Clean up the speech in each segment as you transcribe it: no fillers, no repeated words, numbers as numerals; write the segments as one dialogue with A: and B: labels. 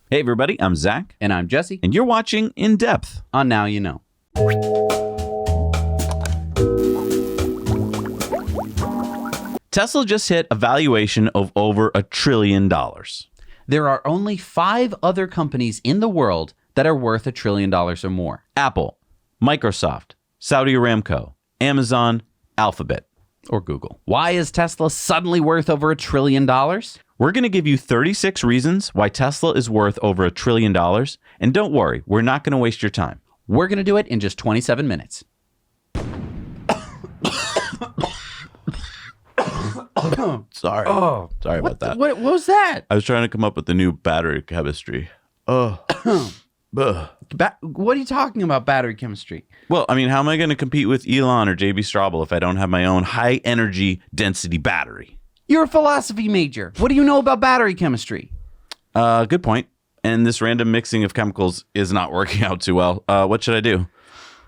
A: Hey everybody, I'm Zach.
B: And I'm Jesse.
A: And you're watching In Depth
B: on Now You Know.
A: Tesla just hit a valuation of over $1 trillion.
B: There are only 5 other companies in the world that are worth $1 trillion or more.
A: Apple, Microsoft, Saudi Aramco, Amazon, Alphabet, or Google.
B: Why is Tesla suddenly worth over $1 trillion?
A: We're going to give you 36 reasons why Tesla is worth over $1 trillion. And don't worry, we're not going to waste your time.
B: We're going to do it in just 27 minutes.
A: Sorry.
B: Oh,
A: sorry about that.
B: What was that?
A: I was trying to come up with the new battery chemistry.
B: What are you talking about, battery chemistry?
A: Well, I mean, how am I going to compete with Elon or JB Straubel if I don't have my own high energy density battery?
B: You're a philosophy major. What do you know about battery chemistry?
A: Good point. And this random mixing of chemicals is not working out too well. What should I do?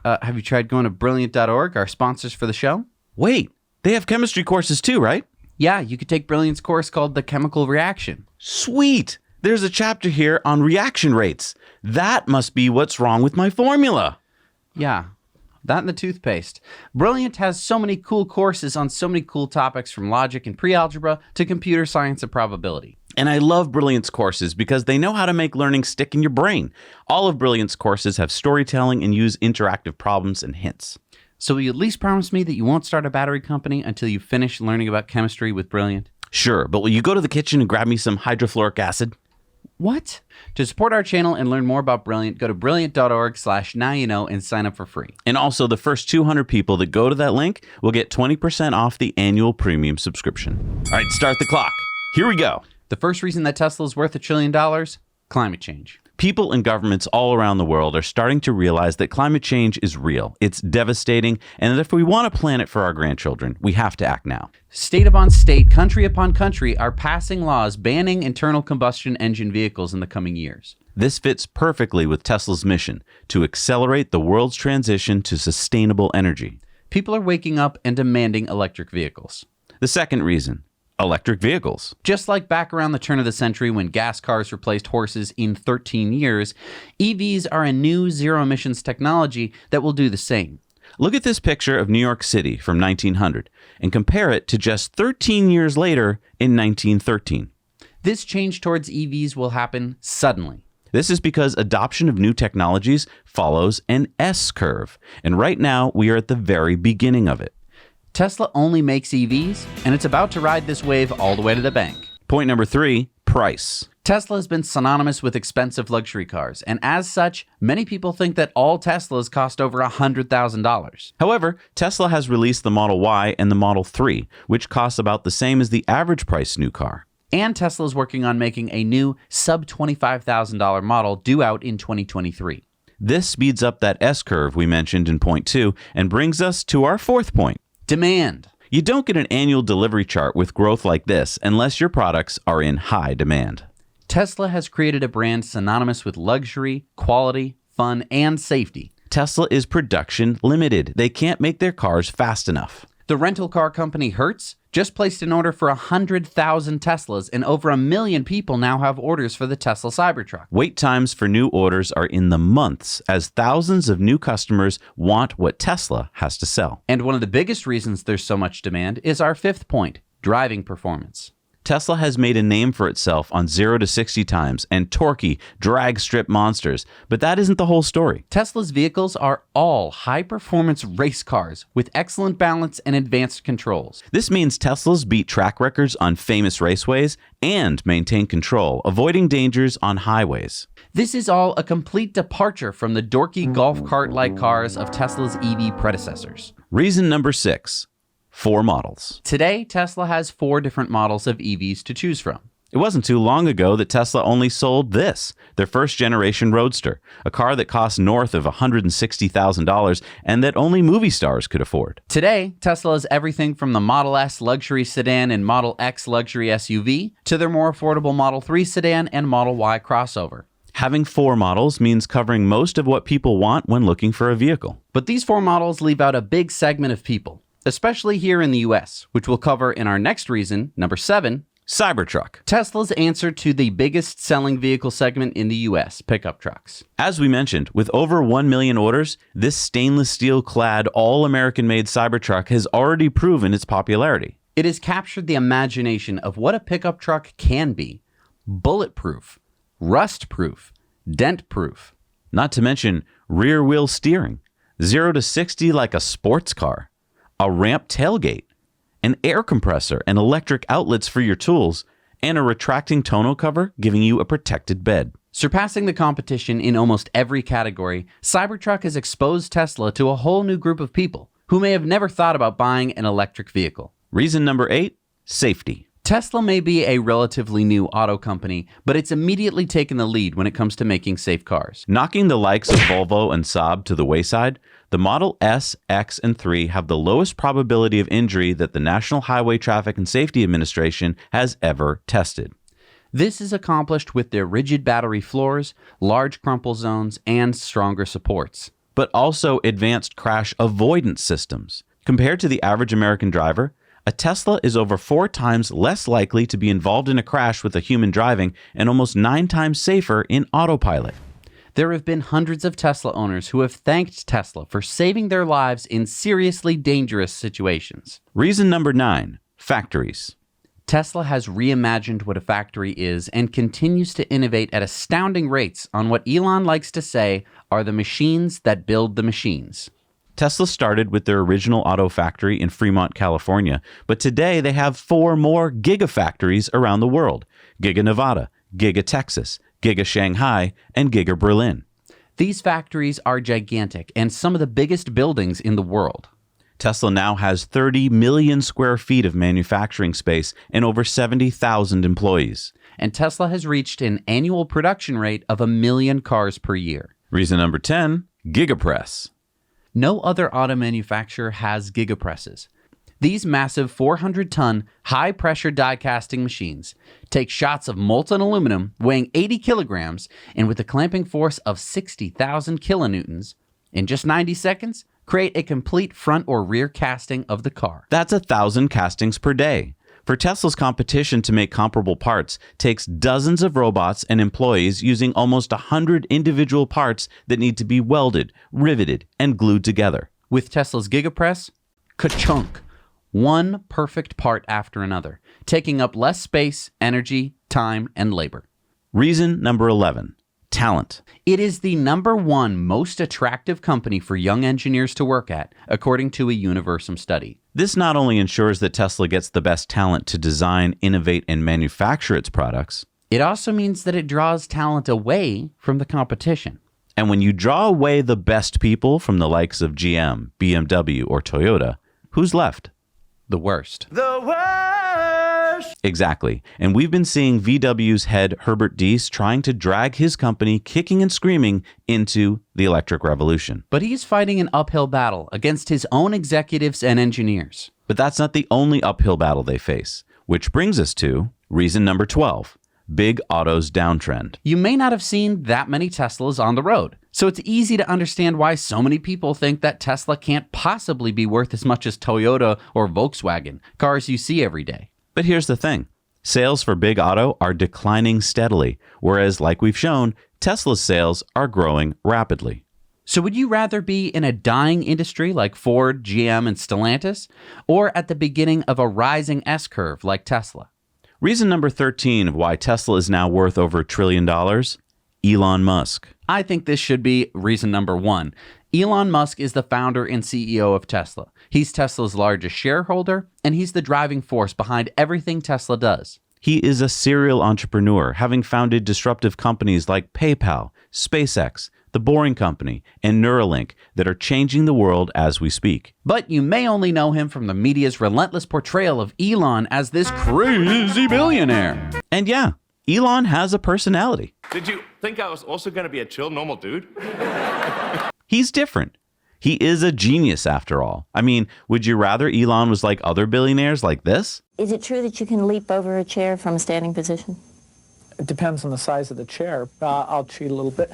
B: Have you tried going to brilliant.org, our sponsors for the show?
A: Wait, they have chemistry courses too, right?
B: Yeah, you could take Brilliant's course called The Chemical Reaction.
A: Sweet. There's a chapter here on reaction rates. That must be what's wrong with my formula.
B: Yeah, that and the toothpaste. Brilliant has so many cool courses on so many cool topics, from logic and pre-algebra to computer science and probability.
A: And I love Brilliant's courses because they know how to make learning stick in your brain. All of Brilliant's courses have storytelling and use interactive problems and hints.
B: So will you at least promise me that you won't start a battery company until you finish learning about chemistry with Brilliant?
A: Sure, but will you go to the kitchen and grab me some hydrofluoric acid?
B: What? To support our channel and learn more about Brilliant, go to brilliant.org/nowyouknow and sign up for free.
A: And also, the first 200 people that go to that link will get 20% off the annual premium subscription. All right, start the clock. Here we go.
B: The first reason that Tesla is worth $1 trillion? Climate change.
A: People and governments all around the world are starting to realize that climate change is real. It's devastating, and that if we want a planet for our grandchildren, we have to act now.
B: State upon state, country upon country are passing laws banning internal combustion engine vehicles in the coming years.
A: This fits perfectly with Tesla's mission to accelerate the world's transition to sustainable energy.
B: People are waking up and demanding electric vehicles.
A: The second reason, electric vehicles.
B: Just like back around the turn of the century when gas cars replaced horses in 13 years, EVs are a new zero-emissions technology that will do the same.
A: Look at this picture of New York City from 1900 and compare it to just 13 years later in 1913.
B: This change towards EVs will happen suddenly.
A: This is because adoption of new technologies follows an S-curve, and right now we are at the very beginning of it.
B: Tesla only makes EVs, and it's about to ride this wave all the way to the bank.
A: Point number 3, price.
B: Tesla has been synonymous with expensive luxury cars, and as such, many people think that all Teslas cost over $100,000.
A: However, Tesla has released the Model Y and the Model 3, which costs about the same as the average price new car.
B: And Tesla is working on making a new sub-$25,000 model due out in 2023.
A: This speeds up that S-curve we mentioned in point 2 and brings us to our fourth point.
B: Demand.
A: You don't get an annual delivery chart with growth like this unless your products are in high demand.
B: Tesla has created a brand synonymous with luxury, quality, fun, and safety.
A: Tesla is production limited. They can't make their cars fast enough.
B: The rental car company Hertz just placed an order for 100,000 Teslas, and over 1 million people now have orders for the Tesla Cybertruck.
A: Wait times for new orders are in the months as thousands of new customers want what Tesla has to sell.
B: And one of the biggest reasons there's so much demand is our fifth point, driving performance.
A: Tesla has made a name for itself on 0 to 60 times and torquey, drag strip monsters, but that isn't the whole story.
B: Tesla's vehicles are all high-performance race cars with excellent balance and advanced controls.
A: This means Teslas beat track records on famous raceways and maintain control, avoiding dangers on highways.
B: This is all a complete departure from the dorky golf cart-like cars of Tesla's EV predecessors.
A: Reason number 6. 4 models.
B: Today, Tesla has 4 different models of EVs to choose from.
A: It wasn't too long ago that Tesla only sold this, their first-generation Roadster, a car that costs north of $160,000 and that only movie stars could afford.
B: Today, Tesla is everything from the Model S luxury sedan and Model X luxury SUV to their more affordable Model 3 sedan and Model Y crossover.
A: Having 4 models means covering most of what people want when looking for a vehicle.
B: But these 4 models leave out a big segment of people, especially here in the US, which we'll cover in our next reason, number 7,
A: Cybertruck.
B: Tesla's answer to the biggest selling vehicle segment in the US, pickup trucks.
A: As we mentioned, with over 1 million orders, this stainless steel-clad, all-American-made Cybertruck has already proven its popularity.
B: It has captured the imagination of what a pickup truck can be. Bulletproof, rust-proof, dent-proof.
A: Not to mention rear-wheel steering, 0 to 60 like a sports car, a ramp tailgate, an air compressor and electric outlets for your tools, and a retracting tonneau cover giving you a protected bed.
B: Surpassing the competition in almost every category, Cybertruck has exposed Tesla to a whole new group of people who may have never thought about buying an electric vehicle.
A: Reason number 8, safety.
B: Tesla may be a relatively new auto company, but it's immediately taken the lead when it comes to making safe cars.
A: Knocking the likes of Volvo and Saab to the wayside, the Model S, X, and 3 have the lowest probability of injury that the National Highway Traffic and Safety Administration has ever tested.
B: This is accomplished with their rigid battery floors, large crumple zones, and stronger supports.
A: But also advanced crash avoidance systems. Compared to the average American driver, a Tesla is over 4 times less likely to be involved in a crash with a human driving and almost 9 times safer in autopilot.
B: There have been hundreds of Tesla owners who have thanked Tesla for saving their lives in seriously dangerous situations.
A: Reason number 9, factories.
B: Tesla has reimagined what a factory is and continues to innovate at astounding rates on what Elon likes to say are the machines that build the machines.
A: Tesla started with their original auto factory in Fremont, California, but today they have 4 more gigafactories around the world: Giga Nevada, Giga Texas, Giga Shanghai, and Giga Berlin.
B: These factories are gigantic and some of the biggest buildings in the world.
A: Tesla now has 30 million square feet of manufacturing space and over 70,000 employees.
B: And Tesla has reached an annual production rate of 1 million cars per year.
A: Reason number 10, Gigapress.
B: No other auto manufacturer has gigapresses. These massive 400-ton, high-pressure die casting machines take shots of molten aluminum weighing 80 kilograms and with a clamping force of 60,000 kilonewtons, in just 90 seconds, create a complete front or rear casting of the car.
A: That's 1,000 castings per day. For Tesla's competition to make comparable parts takes dozens of robots and employees using almost 100 individual parts that need to be welded, riveted, and glued together.
B: With Tesla's Gigapress, ka-chunk, one perfect part after another, taking up less space, energy, time, and labor.
A: Reason number 11, talent.
B: It is the #1 most attractive company for young engineers to work at, according to a Universum study.
A: This not only ensures that Tesla gets the best talent to design, innovate, and manufacture its products,
B: it also means that it draws talent away from the competition.
A: And when you draw away the best people from the likes of GM, BMW, or Toyota, who's left?
B: The worst.
C: The worst!
A: Exactly. And we've been seeing VW's head Herbert Diess trying to drag his company kicking and screaming into the electric revolution.
B: But he's fighting an uphill battle against his own executives and engineers.
A: But that's not the only uphill battle they face, which brings us to reason number 12, big auto's downtrend.
B: You may not have seen that many Teslas on the road, so it's easy to understand why so many people think that Tesla can't possibly be worth as much as Toyota or Volkswagen, cars you see every day.
A: But here's the thing. Sales for big auto are declining steadily, whereas, like we've shown, Tesla's sales are growing rapidly.
B: So would you rather be in a dying industry like Ford, GM, and Stellantis, or at the beginning of a rising S-curve like Tesla?
A: Reason number 13 of why Tesla is now worth over $1 trillion, Elon Musk.
B: I think this should be reason number 1. Elon Musk is the founder and CEO of Tesla. He's Tesla's largest shareholder, and he's the driving force behind everything Tesla does.
A: He is a serial entrepreneur, having founded disruptive companies like PayPal, SpaceX, The Boring Company, and Neuralink that are changing the world as we speak.
B: But you may only know him from the media's relentless portrayal of Elon as this crazy billionaire.
A: And yeah, Elon has a personality.
C: Did you think I was also going to be a chill, normal dude?
A: He's different. He is a genius after all. I mean, would you rather Elon was like other billionaires like this?
D: Is it true that you can leap over a chair from a standing position?
E: It depends on the size of the chair. I'll cheat a little bit.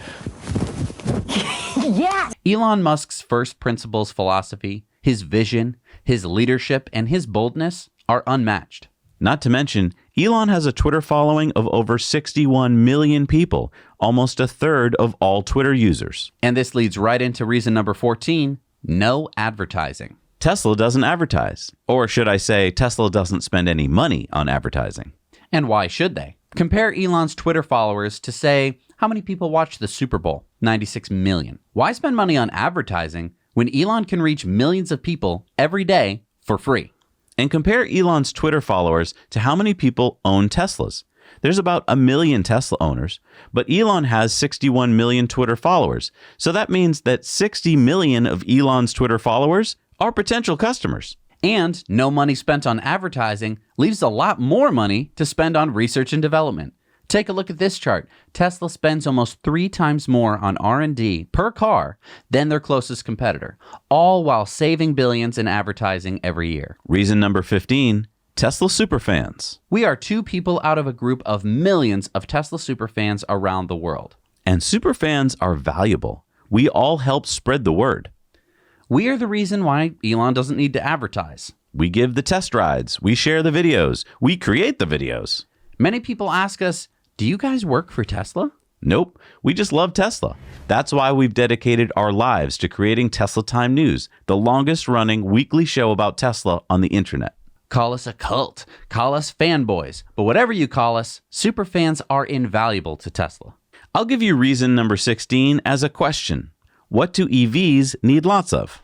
D: Yes!
B: Elon Musk's first principles philosophy, his vision, his leadership, and his boldness are unmatched.
A: Not to mention, Elon has a Twitter following of over 61 million people, almost a third of all Twitter users.
B: And this leads right into reason number 14, no advertising.
A: Tesla doesn't advertise. Or should I say, Tesla doesn't spend any money on advertising.
B: And why should they? Compare Elon's Twitter followers to, say, how many people watch the Super Bowl? 96 million. Why spend money on advertising when Elon can reach millions of people every day for free?
A: And compare Elon's Twitter followers to how many people own Teslas. There's about 1 million Tesla owners, but Elon has 61 million Twitter followers. So that means that 60 million of Elon's Twitter followers are potential customers.
B: And no money spent on advertising leaves a lot more money to spend on research and development. Take a look at this chart. Tesla spends almost 3 times more on R&D per car than their closest competitor, all while saving billions in advertising every year.
A: Reason number 15, Tesla superfans.
B: We are 2 people out of a group of millions of Tesla superfans around the world.
A: And superfans are valuable. We all help spread the word.
B: We are the reason why Elon doesn't need to advertise.
A: We give the test rides. We share the videos. We create the videos.
B: Many people ask us, do you guys work for Tesla?
A: Nope, we just love Tesla. That's why we've dedicated our lives to creating Tesla Time News, the longest running weekly show about Tesla on the internet.
B: Call us a cult, call us fanboys, but whatever you call us, superfans are invaluable to Tesla.
A: I'll give you reason number 16 as a question. What do EVs need lots of?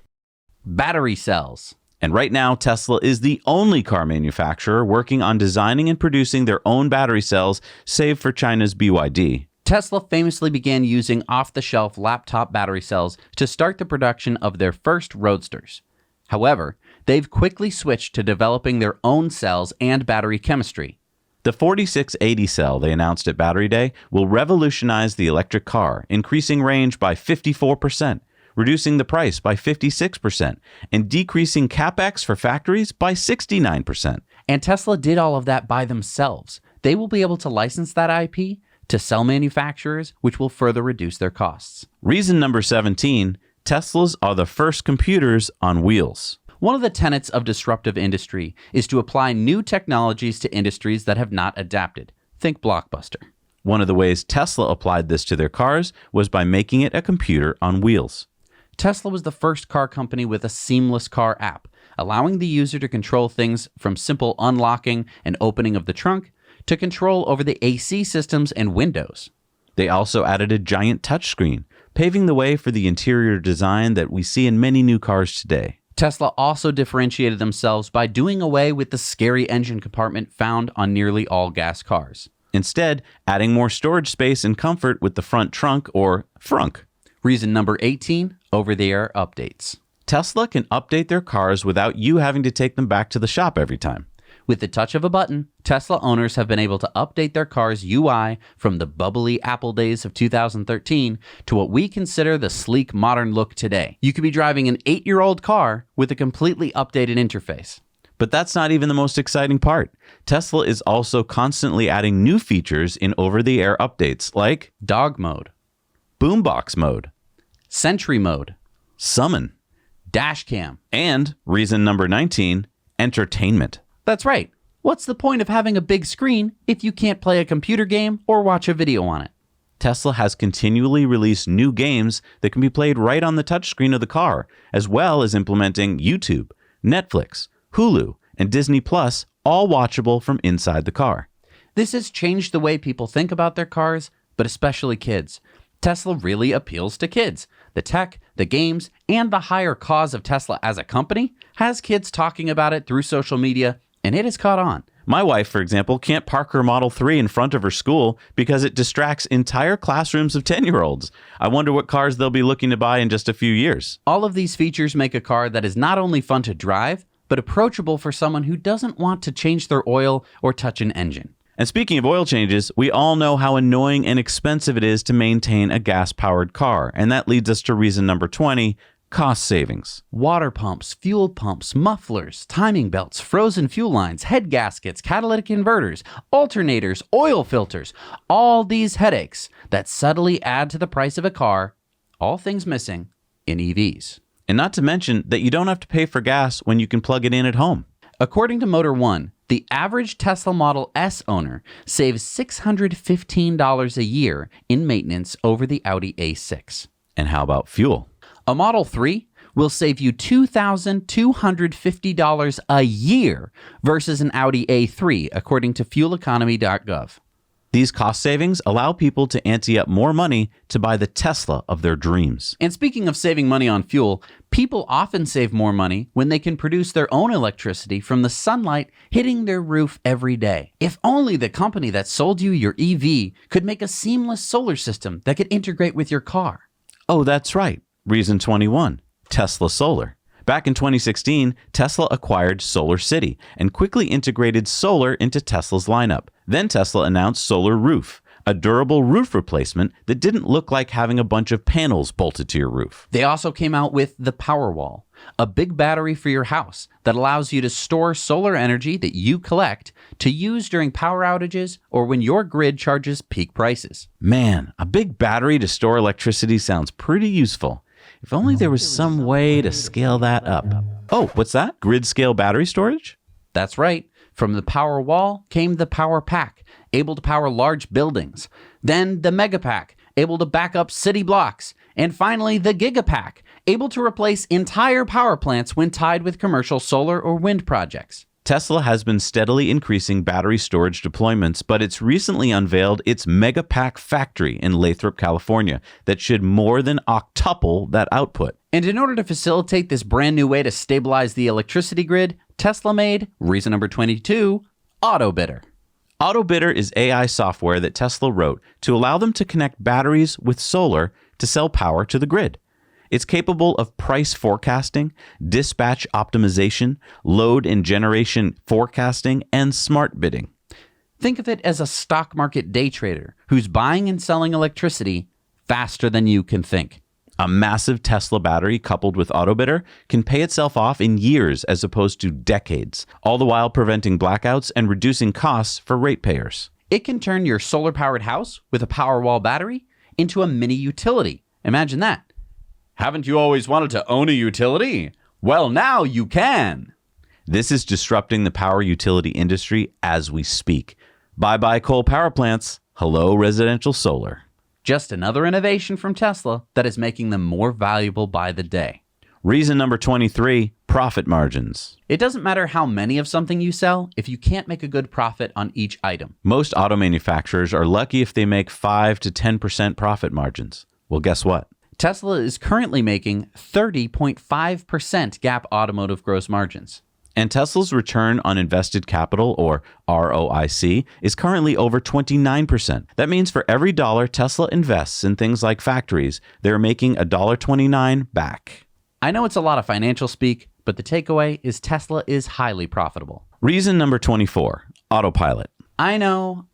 B: Battery cells.
A: And right now, Tesla is the only car manufacturer working on designing and producing their own battery cells, save for China's BYD.
B: Tesla famously began using off-the-shelf laptop battery cells to start the production of their first roadsters. However, they've quickly switched to developing their own cells and battery chemistry.
A: The 4680 cell they announced at Battery Day will revolutionize the electric car, increasing range by 54%. Reducing the price by 56%, and decreasing capex for factories by 69%.
B: And Tesla did all of that by themselves. They will be able to license that IP to cell manufacturers, which will further reduce their costs.
A: Reason number 17, Teslas are the first computers on wheels.
B: One of the tenets of disruptive industry is to apply new technologies to industries that have not adapted. Think Blockbuster.
A: One of the ways Tesla applied this to their cars was by making it a computer on wheels.
B: Tesla was the first car company with a seamless car app, allowing the user to control things from simple unlocking and opening of the trunk to control over the AC systems and windows.
A: They also added a giant touchscreen, paving the way for the interior design that we see in many new cars today.
B: Tesla also differentiated themselves by doing away with the scary engine compartment found on nearly all gas cars.
A: Instead, adding more storage space and comfort with the front trunk or frunk.
B: Reason number 18, over-the-air updates.
A: Tesla can update their cars without you having to take them back to the shop every time.
B: With the touch of a button, Tesla owners have been able to update their car's UI from the bubbly Apple days of 2013 to what we consider the sleek modern look today. You could be driving an 8-year-old car with a completely updated interface.
A: But that's not even the most exciting part. Tesla is also constantly adding new features in over-the-air updates like
B: Dog mode,
A: boombox mode,
B: Sentry mode,
A: summon,
B: dash cam,
A: and reason number 19, entertainment.
B: That's right. What's the point of having a big screen if you can't play a computer game or watch a video on it?
A: Tesla has continually released new games that can be played right on the touchscreen of the car, as well as implementing YouTube, Netflix, Hulu, and Disney Plus, all watchable from inside the car.
B: This has changed the way people think about their cars, but especially kids. Tesla really appeals to kids. The tech, the games, and the higher cause of Tesla as a company has kids talking about it through social media, and it has caught on.
A: My wife, for example, can't park her Model 3 in front of her school because it distracts entire classrooms of 10-year-olds. I wonder what cars they'll be looking to buy in just a few years.
B: All of these features make a car that is not only fun to drive, but approachable for someone who doesn't want to change their oil or touch an engine.
A: And speaking of oil changes, we all know how annoying and expensive it is to maintain a gas-powered car. And that leads us to reason number 20, cost savings.
B: Water pumps, fuel pumps, mufflers, timing belts, frozen fuel lines, head gaskets, catalytic converters, alternators, oil filters, all these headaches that subtly add to the price of a car, all things missing in EVs.
A: And not to mention that you don't have to pay for gas when you can plug it in at home.
B: According to Motor One, The average Tesla Model S owner saves $615 a year in maintenance over the Audi A6.
A: And how about fuel?
B: A Model 3 will save you $2,250 a year versus an Audi A3, according to fueleconomy.gov.
A: These cost savings allow people to ante up more money to buy the Tesla of their dreams.
B: And speaking of saving money on fuel, people often save more money when they can produce their own electricity from the sunlight hitting their roof every day. If only the company that sold you your EV could make a seamless solar system that could integrate with your car.
A: Oh, that's right. Reason 21, Tesla Solar. Back in 2016, Tesla acquired Solar City and quickly integrated solar into Tesla's lineup. Then Tesla announced Solar Roof, a durable roof replacement that didn't look like having a bunch of panels bolted to your roof.
B: They also came out with the Powerwall, a big battery for your house that allows you to store solar energy that you collect to use during power outages or when your grid charges peak prices.
A: Man, a big battery to store electricity sounds pretty useful. If only there was some way to scale that up. Oh, what's that? Grid scale battery storage?
B: That's right. From the Powerwall came the Power Pack, able to power large buildings. Then the Mega Pack, able to back up city blocks. And finally, the Gigapack, able to replace entire power plants when tied with commercial solar or wind projects.
A: Tesla has been steadily increasing battery storage deployments, but it's recently unveiled its Mega Pack factory in Lathrop, California, that should more than octuple that output.
B: And in order to facilitate this brand new way to stabilize the electricity grid, Tesla made, reason number 22, AutoBidder.
A: AutoBidder is AI software that Tesla wrote to allow them to connect batteries with solar to sell power to the grid. It's capable of price forecasting, dispatch optimization, load and generation forecasting, and smart bidding.
B: Think of it as a stock market day trader who's buying and selling electricity faster than you can think.
A: A massive Tesla battery coupled with AutoBidder can pay itself off in years as opposed to decades, all the while preventing blackouts and reducing costs for ratepayers.
B: It can turn your solar-powered house with a Powerwall battery into a mini utility. Imagine that. Haven't you always wanted to own a utility? Well, now you can.
A: This is disrupting the power utility industry as we speak. Bye-bye coal power plants. Hello residential solar.
B: Just another innovation from Tesla that is making them more valuable by the day.
A: Reason number 23, profit margins.
B: It doesn't matter how many of something you sell if you can't make a good profit on each item.
A: Most auto manufacturers are lucky if they make 5 to 10% profit margins. Well, guess what?
B: Tesla is currently making 30.5% GAAP automotive gross margins.
A: And Tesla's return on invested capital, or ROIC, is currently over 29%. That means for every dollar Tesla invests in things like factories, they're making $1.29 back.
B: I know it's a lot of financial speak, but the takeaway is Tesla is highly profitable.
A: Reason number 24, autopilot.
B: I know.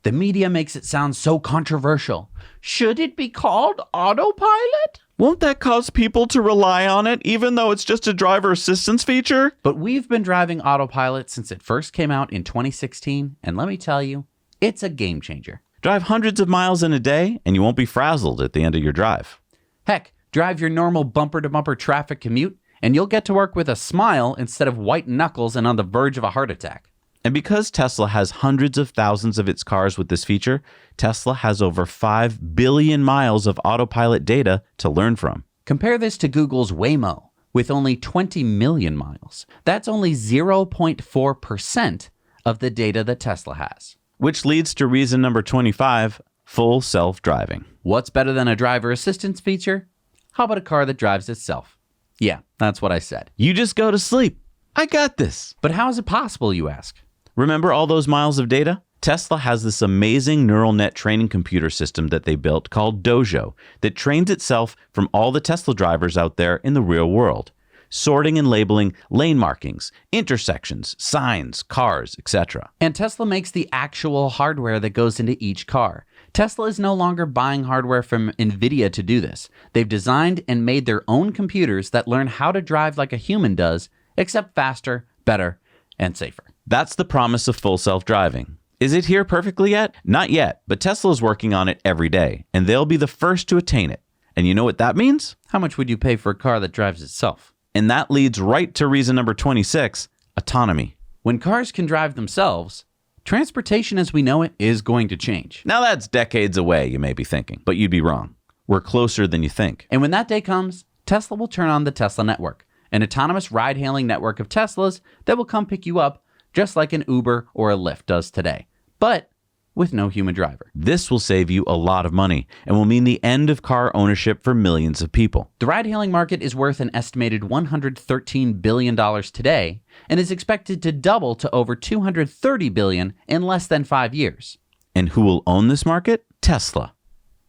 B: The media makes it sound so controversial. Should it be called autopilot?
A: Won't that cause people to rely on it, even though it's just a driver assistance feature?
B: But we've been driving autopilot since it first came out in 2016, and let me tell you, it's a game changer.
A: Drive hundreds of miles in a day, and you won't be frazzled at the end of your drive.
B: Heck, drive your normal bumper-to-bumper traffic commute, and you'll get to work with a smile instead of white knuckles and on the verge of a heart attack.
A: And because Tesla has hundreds of thousands of its cars with this feature, Tesla has over 5 billion miles of autopilot data to learn from.
B: Compare this to Google's Waymo, with only 20 million miles. That's only 0.4% of the data that Tesla has.
A: Which leads to reason number 25, full self-driving.
B: What's better than a driver assistance feature? How about a car that drives itself? Yeah, that's what I said.
A: You just go to sleep. I got this.
B: But how is it possible, you ask?
A: Remember all those miles of data? Tesla has this amazing neural net training computer system that they built called Dojo that trains itself from all the Tesla drivers out there in the real world, sorting and labeling lane markings, intersections, signs, cars, etc.
B: And Tesla makes the actual hardware that goes into each car. Tesla is no longer buying hardware from NVIDIA to do this. They've designed and made their own computers that learn how to drive like a human does, except faster, better, and safer.
A: That's the promise of full self-driving. Is it here perfectly yet? Not yet, but Tesla is working on it every day, and they'll be the first to attain it. And you know what that means?
B: How much would you pay for a car that drives itself?
A: And that leads right to reason number 26, autonomy.
B: When cars can drive themselves, transportation as we know it is going to change.
A: Now that's decades away, you may be thinking, but you'd be wrong. We're closer than you think.
B: And when that day comes, Tesla will turn on the Tesla network, an autonomous ride-hailing network of Teslas that will come pick you up just like an Uber or a Lyft does today, but with no human driver.
A: This will save you a lot of money and will mean the end of car ownership for millions of people.
B: The ride-hailing market is worth an estimated $113 billion today and is expected to double to over $230 billion in less than 5 years.
A: And who will own this market? Tesla.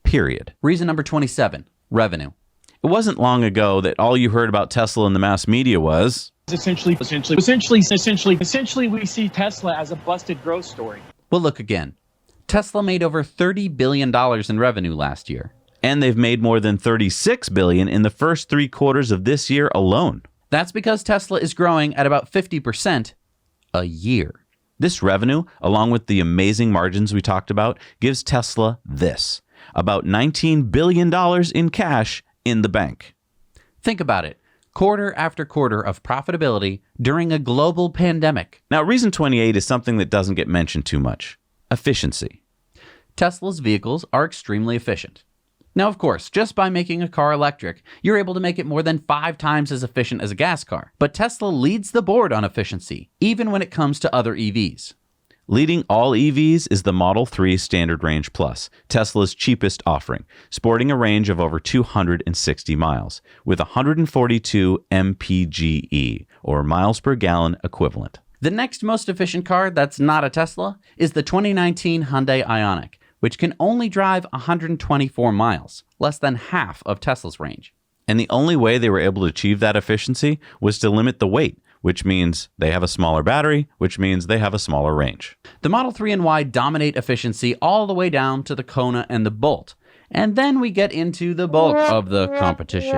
A: Period.
B: Reason number 27, revenue.
A: It wasn't long ago that all you heard about Tesla in the mass media was...
E: Essentially, we see Tesla as a busted growth story.
B: Well, look again. Tesla made over $30 billion in revenue last year.
A: And they've made more than $36 billion in the first 3 quarters of this year alone.
B: That's because Tesla is growing at about 50% a year.
A: This revenue, along with the amazing margins we talked about, gives Tesla this, about $19 billion in cash in the bank.
B: Think about it. Quarter after quarter of profitability during a global pandemic.
A: Now, reason 28 is something that doesn't get mentioned too much. Efficiency.
B: Tesla's vehicles are extremely efficient. Now, of course, just by making a car electric, you're able to make it more than 5 times as efficient as a gas car. But Tesla leads the board on efficiency, even when it comes to other EVs.
A: Leading all EVs is the Model 3 Standard Range Plus, Tesla's cheapest offering, sporting a range of over 260 miles, with 142 mpge, or miles per gallon equivalent.
B: The next most efficient car that's not a Tesla is the 2019 Hyundai Ioniq, which can only drive 124 miles, less than half of Tesla's range.
A: And the only way they were able to achieve that efficiency was to limit the weight, which means they have a smaller battery, which means they have a smaller range.
B: The Model 3 and Y dominate efficiency all the way down to the Kona and the Bolt. And then we get into the bulk of the competition.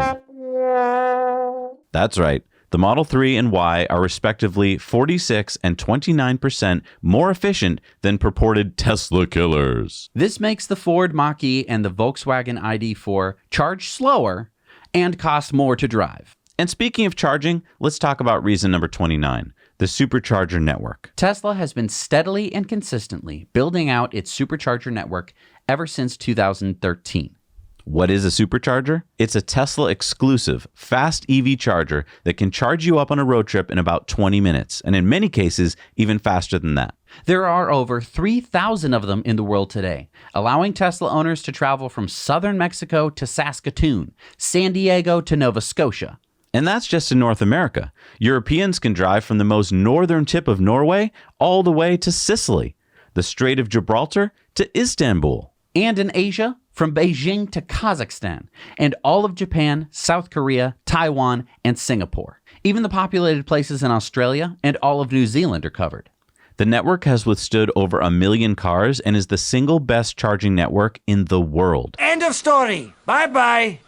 A: That's right. The Model 3 and Y are respectively 46 and 29% more efficient than purported Tesla killers.
B: This makes the Ford Mach-E and the Volkswagen ID.4 charge slower and cost more to drive.
A: And speaking of charging, let's talk about reason number 29, the supercharger network.
B: Tesla has been steadily and consistently building out its supercharger network ever since 2013.
A: What is a supercharger? It's a Tesla-exclusive, fast EV charger that can charge you up on a road trip in about 20 minutes, and in many cases, even faster than that.
B: There are over 3,000 of them in the world today, allowing Tesla owners to travel from southern Mexico to Saskatoon, San Diego to Nova Scotia.
A: And that's just in North America. Europeans can drive from the most northern tip of Norway all the way to Sicily, the Strait of Gibraltar to Istanbul.
B: And in Asia, from Beijing to Kazakhstan, and all of Japan, South Korea, Taiwan, and Singapore. Even the populated places in Australia and all of New Zealand are covered.
A: The network has withstood over 1 million cars and is the single best charging network in the world.
F: End of story. Bye-bye.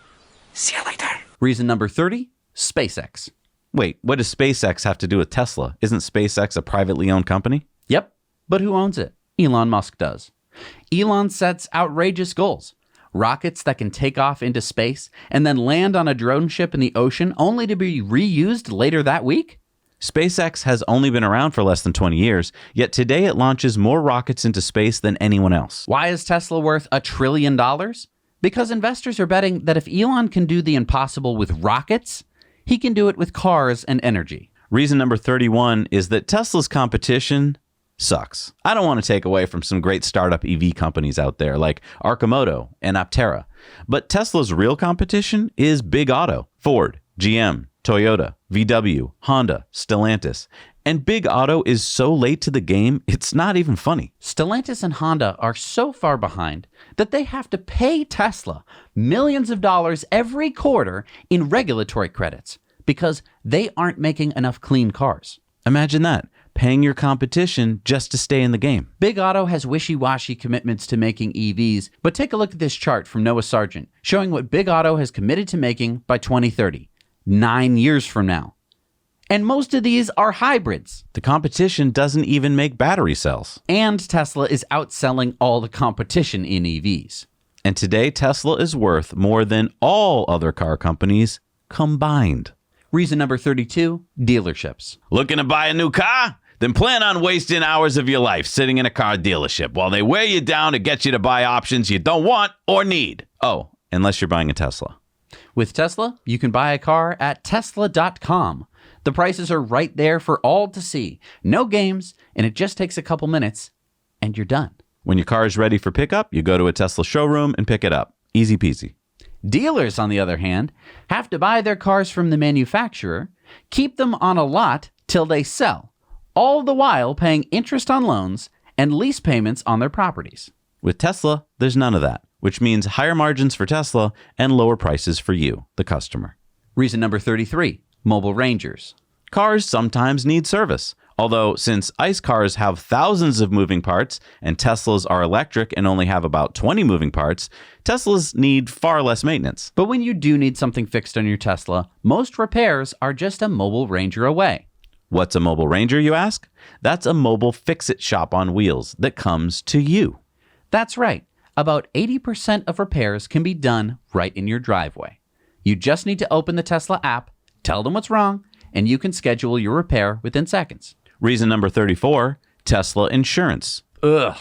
F: See you later.
B: Reason number 30, SpaceX.
A: Wait, what does SpaceX have to do with Tesla? Isn't SpaceX a privately owned company?
B: Yep, but who owns it? Elon Musk does. Elon sets outrageous goals. Rockets that can take off into space and then land on a drone ship in the ocean only to be reused later that week?
A: SpaceX has only been around for less than 20 years, yet today it launches more rockets into space than anyone else.
B: Why is Tesla worth $1 trillion? Because investors are betting that if Elon can do the impossible with rockets, he can do it with cars and energy.
A: Reason number 31 is that Tesla's competition sucks. I don't want to take away from some great startup EV companies out there like Arcimoto and Aptera, but Tesla's real competition is Big Auto, Ford, GM, Toyota, VW, Honda, Stellantis. And Big Auto is so late to the game, it's not even funny.
B: Stellantis and Honda are so far behind that they have to pay Tesla millions of dollars every quarter in regulatory credits because they aren't making enough clean cars.
A: Imagine that, paying your competition just to stay in the game.
B: Big Auto has wishy-washy commitments to making EVs, but take a look at this chart from Noah Sargent showing what Big Auto has committed to making by 2030, 9 years from now. And most of these are hybrids.
A: The competition doesn't even make battery cells.
B: And Tesla is outselling all the competition in EVs.
A: And today, Tesla is worth more than all other car companies combined.
B: Reason number 32, dealerships.
A: Looking to buy a new car? Then plan on wasting hours of your life sitting in a car dealership while they wear you down to get you to buy options you don't want or need. Oh, unless you're buying a Tesla.
B: With Tesla, you can buy a car at Tesla.com. The prices are right there for all to see. No games, and it just takes a couple minutes, and you're done.
A: When your car is ready for pickup, you go to a Tesla showroom and pick it up. Easy peasy.
B: Dealers, on the other hand, have to buy their cars from the manufacturer, keep them on a lot till they sell, all the while paying interest on loans and lease payments on their properties.
A: With Tesla, there's none of that, which means higher margins for Tesla and lower prices for you, the customer.
B: Reason number 33, mobile rangers.
A: Cars sometimes need service. Although, since ICE cars have thousands of moving parts and Teslas are electric and only have about 20 moving parts, Teslas need far less maintenance.
B: But when you do need something fixed on your Tesla, most repairs are just a mobile ranger away.
A: What's a mobile ranger, you ask? That's a mobile fix-it shop on wheels that comes to you.
B: That's right. About 80% of repairs can be done right in your driveway. You just need to open the Tesla app, tell them what's wrong, and you can schedule your repair within seconds.
A: Reason number 34, Tesla insurance.
B: Ugh.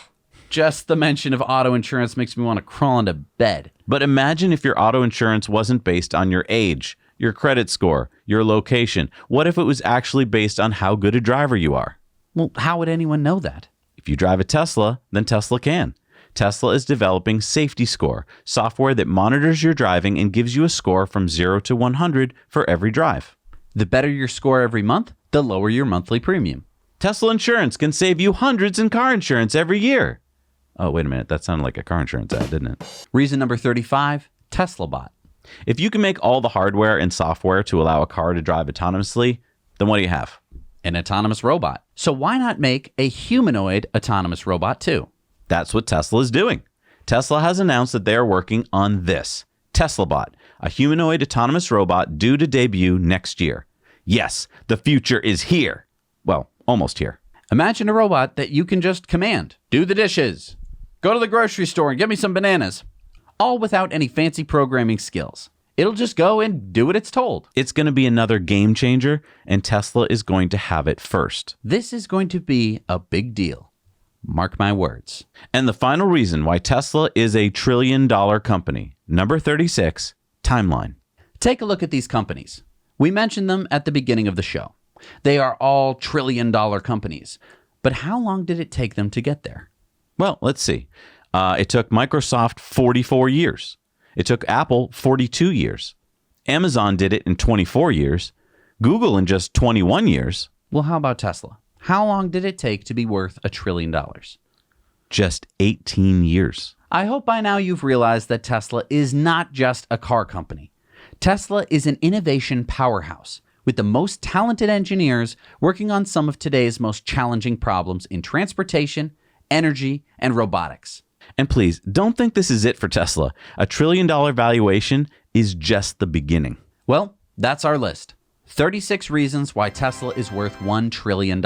B: Just the mention of auto insurance makes me want to crawl into bed.
A: But imagine if your auto insurance wasn't based on your age, your credit score, your location. What if it was actually based on how good a driver you are?
B: Well, how would anyone know that?
A: If you drive a Tesla, then Tesla can. Tesla is developing Safety Score, software that monitors your driving and gives you a score from 0 to 100 for every drive.
B: The better your score every month, the lower your monthly premium.
A: Tesla insurance can save you hundreds in car insurance every year. Oh, wait a minute. That sounded like a car insurance ad, didn't it?
B: Reason number 35, Tesla Bot.
A: If you can make all the hardware and software to allow a car to drive autonomously, then what do you have?
B: An autonomous robot. So why not make a humanoid autonomous robot too?
A: That's what Tesla is doing. Tesla has announced that they are working on this, Tesla Bot, a humanoid autonomous robot due to debut next year. Yes, the future is here. Well, almost here.
B: Imagine a robot that you can just command. Do the dishes. Go to the grocery store and get me some bananas. All without any fancy programming skills. It'll just go and do what it's told.
A: It's going to be another game changer, and Tesla is going to have it first.
B: This is going to be a big deal. Mark my words.
A: And the final reason why Tesla is a $1 trillion company, number 36, timeline.
B: Take a look at these companies. We mentioned them at the beginning of the show. They are all $1 trillion companies. But how long did it take them to get there?
A: Well, let's see. It took Microsoft 44 years. It took Apple 42 years. Amazon did it in 24 years. Google in just 21 years.
B: Well, how about Tesla? How long did it take to be worth $1 trillion?
A: Just 18 years.
B: I hope by now you've realized that Tesla is not just a car company. Tesla is an innovation powerhouse with the most talented engineers working on some of today's most challenging problems in transportation, energy, and robotics.
A: And please, don't think this is it for Tesla. A $1 trillion valuation is just the beginning.
B: Well, that's our list. 36 reasons why Tesla is worth $1 trillion.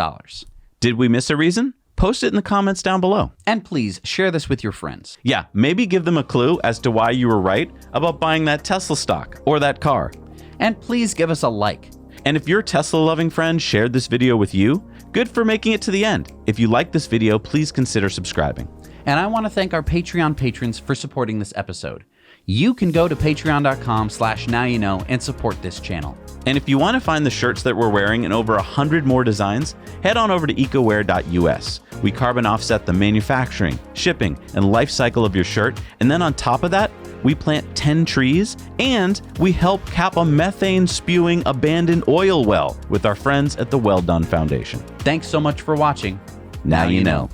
A: Did we miss a reason? Post it in the comments down below.
B: And please share this with your friends.
A: Yeah, maybe give them a clue as to why you were right about buying that Tesla stock or that car.
B: And please give us a like.
A: And if your Tesla-loving friend shared this video with you, good for making it to the end. If you like this video, please consider subscribing.
B: And I want to thank our Patreon patrons for supporting this episode. You can go to patreon.com/nowyouknow and support this channel.
A: And if you want to find the shirts that we're wearing and over 100 more designs, head on over to ecoware.us. We carbon offset the manufacturing, shipping, and life cycle of your shirt. And then on top of that, we plant 10 trees and we help cap a methane spewing abandoned oil well with our friends at the Well Done Foundation.
B: Thanks so much for watching.
A: Now you know.